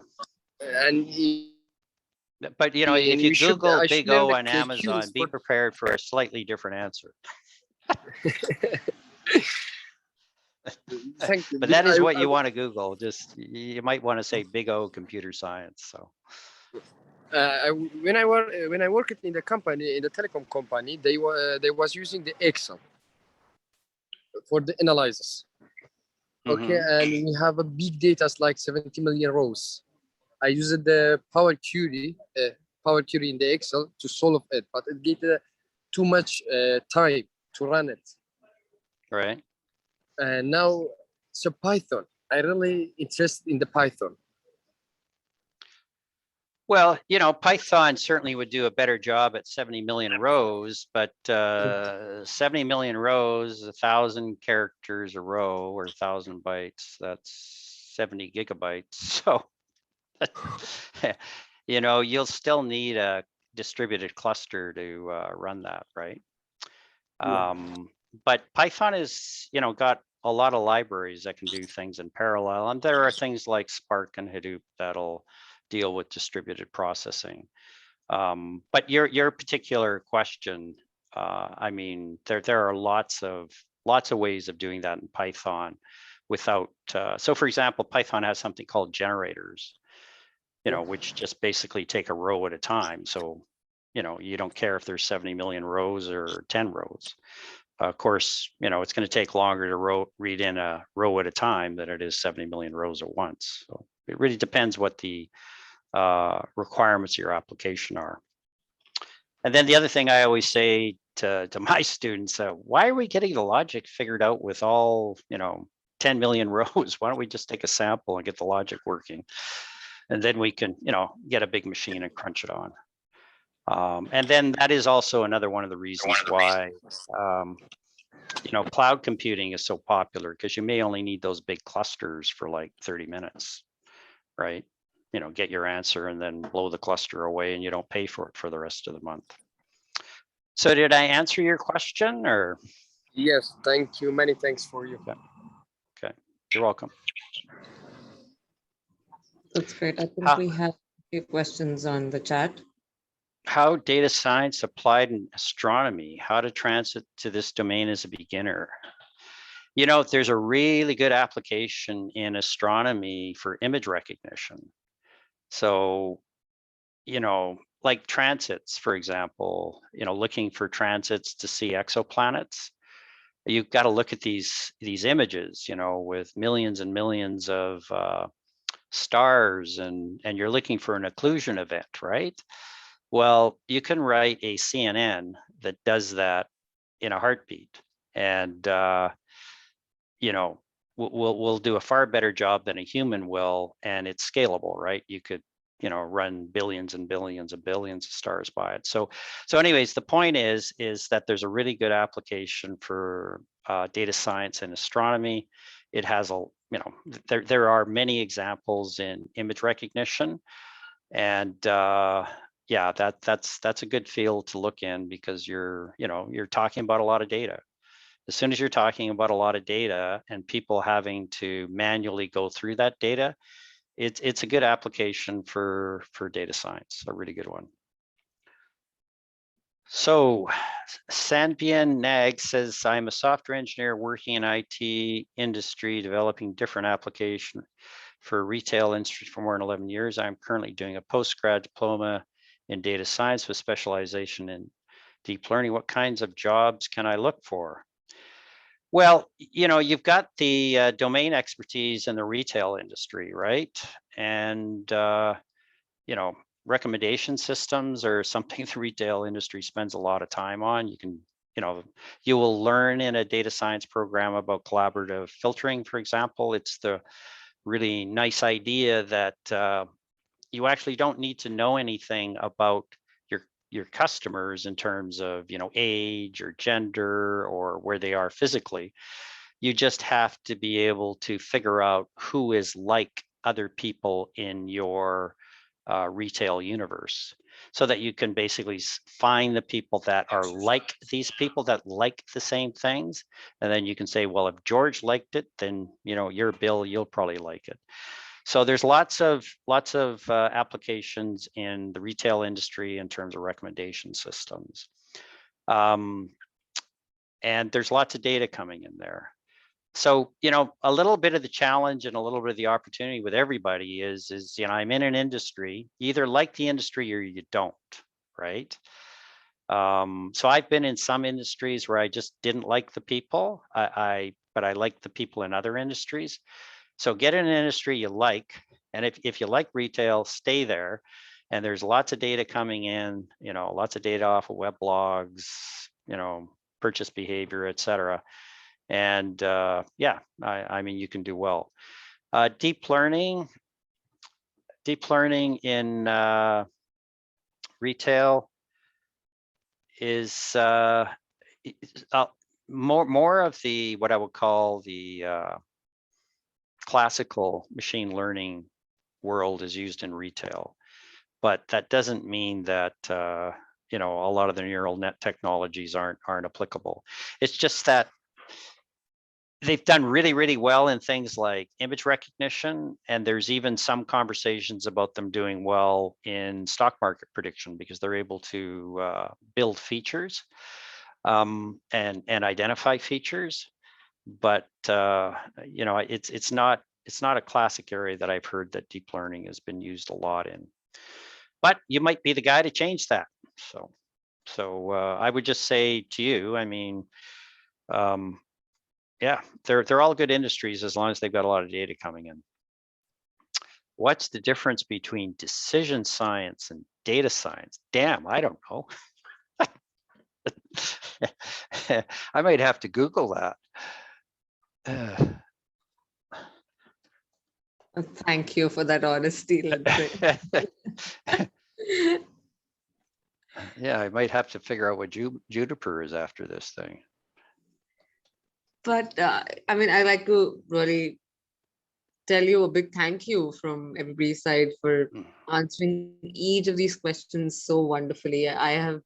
But if you Google Big O on Amazon, be prepared for a slightly different answer. Thank you. But that is what you want to Google. Just you might want to say Big O computer science. So. When I worked in the company, in the telecom company, they was using the Excel for the analysis. Okay, and we have a big data like 70 million rows. I used the Power Query power query in the Excel to solve it, but it get too much time to run it. Right. And now, so Python, I really interested in the Python. Well, you know, Python certainly would do a better job at 70 million rows, but 70 million rows, 1,000 characters a row or 1,000 bytes, that's 70 gigabytes. So, you know, you'll still need a distributed cluster to run that, right? But Python is, you know, got a lot of libraries that can do things in parallel. And there are things like Spark and Hadoop that'll deal with distributed processing. But your particular question, I mean, there are lots of ways of doing that in Python without, so for example, Python has something called generators, you know, which just basically take a row at a time. So, you know, you don't care if there's 70 million rows or 10 rows. Of course, you know, it's going to take longer to read in a row at a time than it is 70 million rows at once. So it really depends what the requirements of your application are. And then the other thing I always say to my students, why are we getting the logic figured out with all, you know, 10 million rows? Why don't we just take a sample and get the logic working? And then we can, you know, get a big machine and crunch it on. And then that is also another one of the reasons why, you know, cloud computing is so popular, because you may only need those big clusters for like 30 minutes, right? You know, get your answer and then blow the cluster away and you don't pay for it for the rest of the month. So did I answer your question or? Yes, thank you. Many thanks for you. Okay, you're welcome. That's great. I think we have a few questions on the chat. How data science applied in astronomy, how to transit to this domain as a beginner. You know, there's a really good application in astronomy for image recognition. So, you know, like transits, for example, you know, looking for transits to see exoplanets. You've got to look at these images, you know, with millions and millions of stars, and you're looking for an occlusion event, right? Well, you can write a CNN that does that in a heartbeat, and you know, we'll do a far better job than a human will, and it's scalable, right? You could, you know, run billions and billions and billions of stars by it. So anyways, the point is that there's a really good application for data science and astronomy. It has a, you know, there are many examples in image recognition, and yeah, that's a good field to look in, because you're talking about a lot of data. As soon as you're talking about a lot of data and people having to manually go through that data, it's a good application for data science, a really good one. So Sanbian Nag says, I'm a software engineer working in IT industry, developing different application for retail industry for more than 11 years. I'm currently doing a postgrad diploma in data science with specialization in deep learning. What kinds of jobs can I look for? Well, you know, you've got the domain expertise in the retail industry, right? And, you know, recommendation systems are something the retail industry spends a lot of time on. You can, you know, you will learn in a data science program about collaborative filtering, for example. It's the really nice idea that you actually don't need to know anything about your customers in terms of, you know, age or gender or where they are physically. You just have to be able to figure out who is like other people in your retail universe, so that you can basically find the people that are like these people that like the same things. And then you can say, well, if George liked it, then, you know, your Bill, you'll probably like it. So there's lots of applications in the retail industry in terms of recommendation systems. And there's lots of data coming in there. So, you know, a little bit of the challenge and a little bit of the opportunity with everybody is, you know, I'm in an industry, you either like the industry or you don't, right? So I've been in some industries where I just didn't like the people, but I like the people in other industries. So get in an industry you like, and if you like retail, stay there. and there's lots of data coming in, lots of data off of web blogs, purchase behavior, etc. And yeah, I mean, you can do well. Deep learning in retail is more of the what I would call the classical machine learning world is used in retail, but that doesn't mean that a lot of the neural net technologies aren't applicable. It's just that they've done really, really well in things like image recognition, and there's even some conversations about them doing well in stock market prediction because they're able to build features and identify features. But it's not a classic area that I've heard that deep learning has been used a lot in. But you might be the guy to change that. So I would just say to you, I mean, yeah, they're all good industries as long as they've got a lot of data coming in. What's the difference between decision science and data science? Damn, I don't know. I might have to Google that. Thank you for that honesty, Lindsay. Yeah, I might have to figure out what Juniper is after this thing. But I mean, I like to really tell you a big thank you from everybody's side for answering each of these questions so wonderfully. I have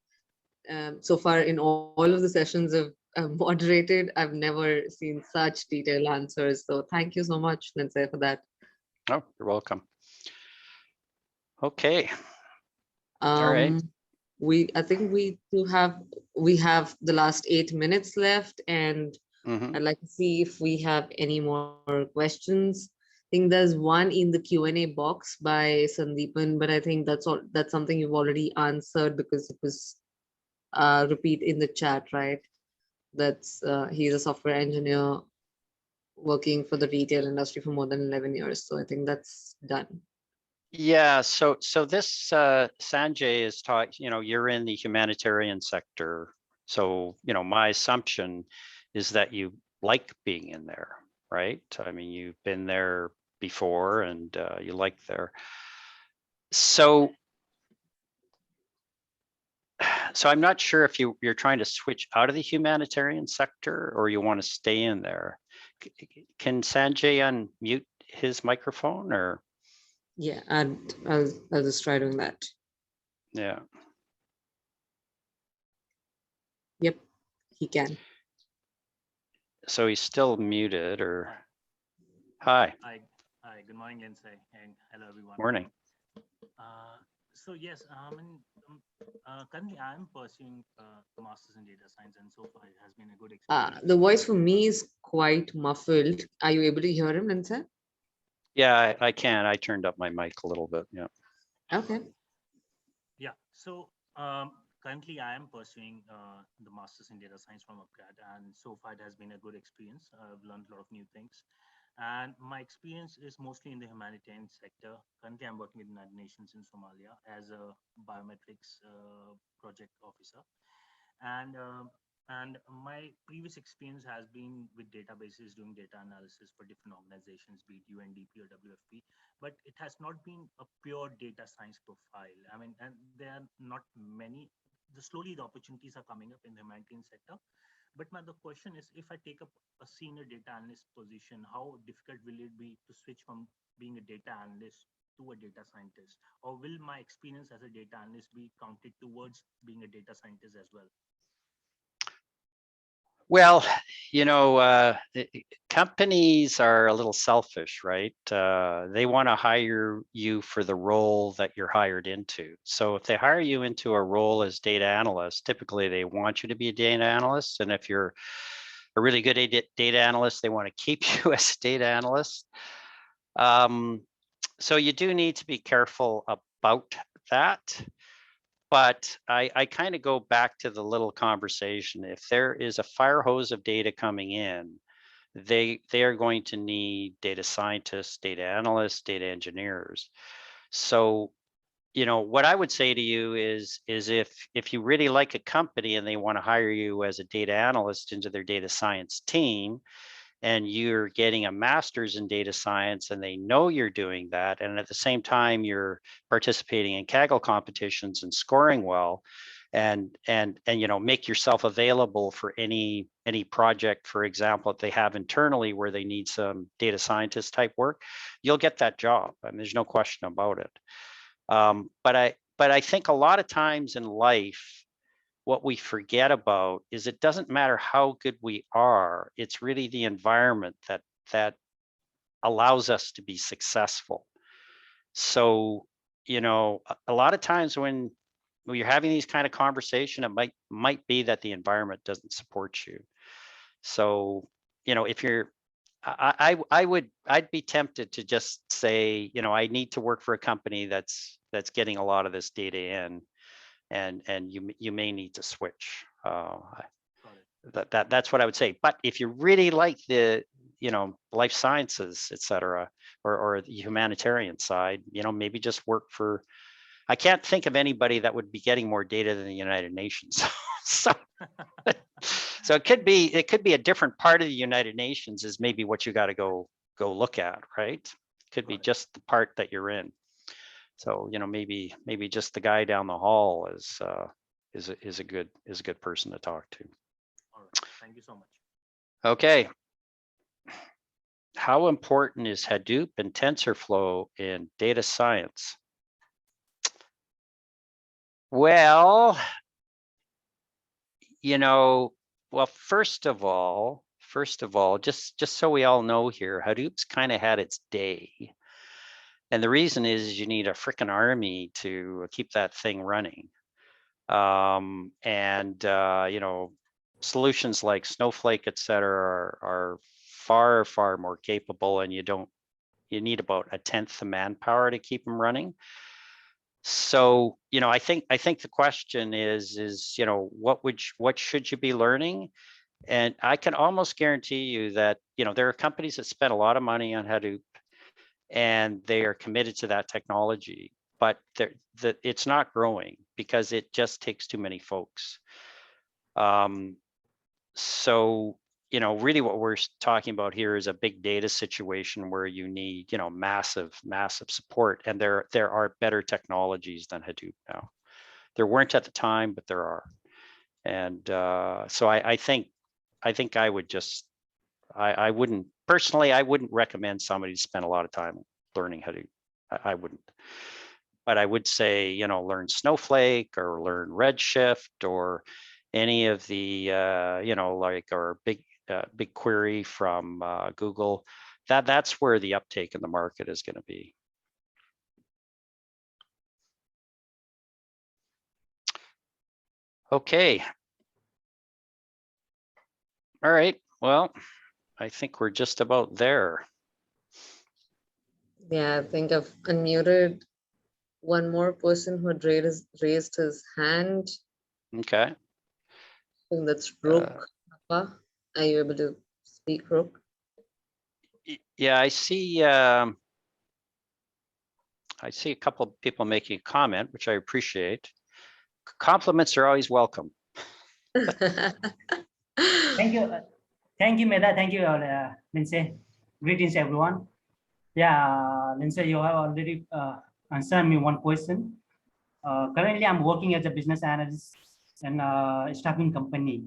so far in all of the sessions I've moderated, I've never seen such detailed answers. So thank you so much, Lindsay, for that. Oh, you're welcome. Okay. All right. I think we have the last 8 minutes left, and I'd like to see if we have any more questions. I think there's one in the Q&A box by Sandeepan, but I think that's something you've already answered because it was repeat in the chat, right? That's he's a software engineer working for the retail industry for more than 11 years. So I think that's done. Yeah, so this Sanjay is talking, you're in the humanitarian sector. So, my assumption is that you like being in there, right? I mean, you've been there before and you like there. So I'm not sure if you're trying to switch out of the humanitarian sector or you want to stay in there. Can Sanjay unmute his microphone or? Yeah, and I'll just try doing that. Yeah. Yep, he can. So he's still muted or? Hi. Hi, good morning, Lindsay, and hello, everyone. Morning. So yes, currently I'm pursuing the master's in data science, and so far it has been a good experience. The voice for me is quite muffled. Are you able to hear him, Lindsay? Yeah, I can. I turned up my mic a little bit. Yeah. Okay. Yeah. So currently I am pursuing the master's in data science from UpGrad, and so far it has been a good experience. I've learned a lot of new things. And my experience is mostly in the humanitarian sector. Currently, I'm working with the United Nations in Somalia as a biometrics project officer. And my previous experience has been with databases, doing data analysis for different organizations, be it UNDP or WFP. But it has not been a pure data science profile. I mean, and there are not many. Slowly, the opportunities are coming up in the humanitarian sector. But the question is, if I take up a senior data analyst position, how difficult will it be to switch from being a data analyst to a data scientist? Or will my experience as a data analyst be counted towards being a data scientist as well? Well, companies are a little selfish, right? They want to hire you for the role that you're hired into. So if they hire you into a role as data analyst, typically they want you to be a data analyst. And if you're a really good data analyst, they want to keep you as a data analyst. So you do need to be careful about that. But I kind of go back to the little conversation. If there is a fire hose of data coming in, they are going to need data scientists, data analysts, data engineers. So, what I would say to you is if you really like a company and they want to hire you as a data analyst into their data science team, and you're getting a master's in data science and they know you're doing that, and at the same time you're participating in Kaggle competitions and scoring well, and make yourself available for any project, for example, that they have internally where they need some data scientist type work, you'll get that job. I mean, there's no question about it. But I think a lot of times in life, what we forget about is it doesn't matter how good we are, it's really the environment that allows us to be successful. So, a lot of times when you're having these kind of conversation, it might be that the environment doesn't support you. So, if you're, I'd be tempted to just say, I need to work for a company that's getting a lot of this data in, and you may need to switch. That's what I would say. But if you really like the life sciences, etc., or the humanitarian side, maybe just work for. I can't think of anybody that would be getting more data than the United Nations. so it could be a different part of the United Nations is maybe what you got to go look at, right? Could be just the part that you're in. So maybe just the guy down the hall is a good person to talk to. All right. Thank you so much. Okay. How important is Hadoop and TensorFlow in data science? Well, well, first of all, just so we all know here, Hadoop's kind of had its day. And the reason is you need a freaking army to keep that thing running. Solutions like Snowflake, et cetera, are far, far more capable, and you need about 1/10 the manpower to keep them running. So, I think the question is, what should you be learning? And I can almost guarantee you that, there are companies that spend a lot of money on Hadoop and they are committed to that technology, but it's not growing because it just takes too many folks. So, really what we're talking about here is a big data situation where you need, massive support. And there are better technologies than Hadoop now. There weren't at the time, but there are. And so I think I would just, I wouldn't recommend somebody to spend a lot of time learning Hadoop. I wouldn't. But I would say, learn Snowflake or learn Redshift or any of the, or BigQuery from Google. That's where the uptake in the market is going to be. Okay. All right. Well, I think we're just about there. Yeah, I think I've unmuted one more person who had raised his hand. Okay. I think that's Rook. Are you able to speak, Rook? Yeah, I see a couple of people making a comment, which I appreciate. Compliments are always welcome. Thank you. Thank you, Meda. Thank you, Lindsay. Greetings, everyone. Yeah, Lindsay, you have already answered me one question. Currently, I'm working as a business analyst in a staffing company,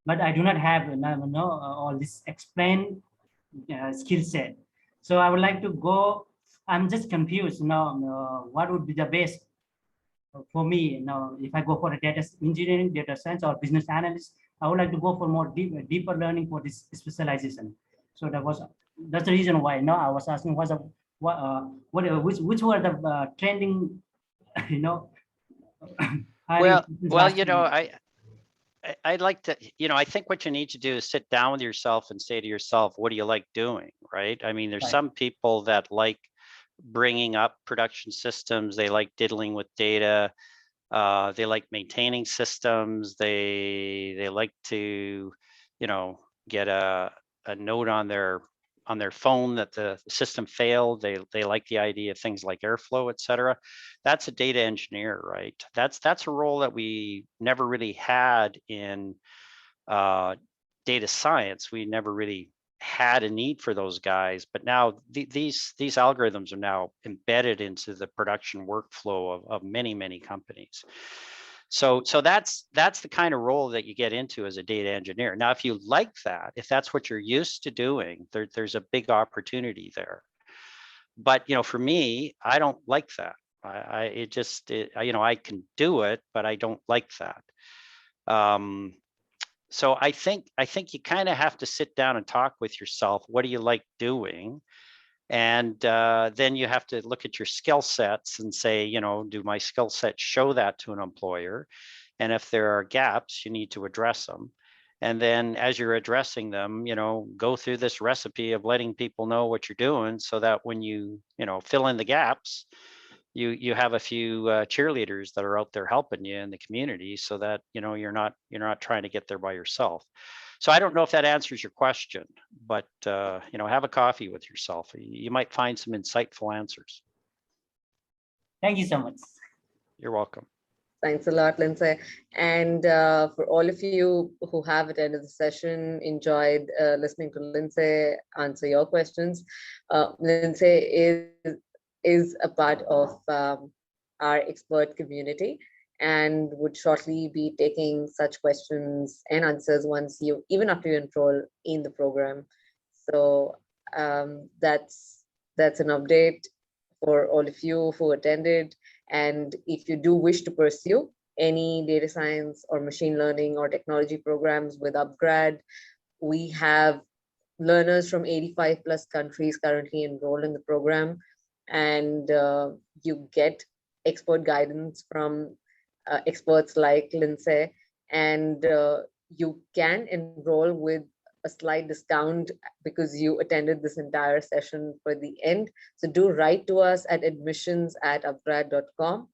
but I do not have all this explained skill set. So I would like to go. I'm just confused now. What would be the best for me now? If I go for a data engineering, data science, or business analyst, I would like to go for more deeper learning for this specialization. So that's the reason why now I was asking which were the trending, Well, I'd like to, I think what you need to do is sit down with yourself and say to yourself, what do you like doing, right? I mean, there's some people that like bringing up production systems. They like diddling with data. They like maintaining systems. They like to, get a note on their their phone that the system failed. They like the idea of things like airflow, et cetera. That's a data engineer, right? That's a role that we never really had in data science. We never really had a need for those guys, but now these algorithms are now embedded into the production workflow of many companies. So that's the kind of role that you get into as a data engineer. Now, if you like that, if that's what you're used to doing, there's a big opportunity there. But for me, I don't like that. I can do it, but I don't like that. So I think you kind of have to sit down and talk with yourself. What do you like doing? And then you have to look at your skill sets and say, do my skill sets show that to an employer? And if there are gaps, you need to address them. And then as you're addressing them, go through this recipe of letting people know what you're doing so that when you fill in the gaps, you have a few cheerleaders that are out there helping you in the community, so that you're not trying to get there by yourself. So I don't know if that answers your question, but have a coffee with yourself. You might find some insightful answers. Thank you so much. You're welcome. Thanks a lot, Lindsay. And for all of you who have attended the session, enjoyed listening to Lindsay answer your questions. Lindsay is a part of our expert community and would shortly be taking such questions and answers even after you enroll in the program. So that's an update for all of you who attended. And if you do wish to pursue any data science or machine learning or technology programs with UpGrad, we have learners from 85 plus countries currently enrolled in the program. And you get expert guidance from experts like Lindsay, and you can enroll with a slight discount because you attended this entire session for the end. So do write to us at admissions@upgrad.com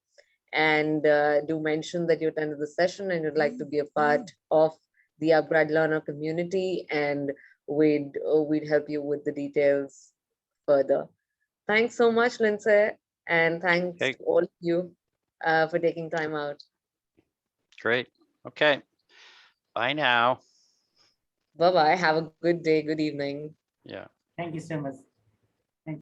and do mention that you attended the session and you'd like to be a part of the UpGrad learner community, and we'd help you with the details further. Thanks so much, Lindsay, and thanks to all of you for taking time out. Great. Okay. Bye now. Bye-bye. Have a good day, good evening. Yeah. Thank you so much.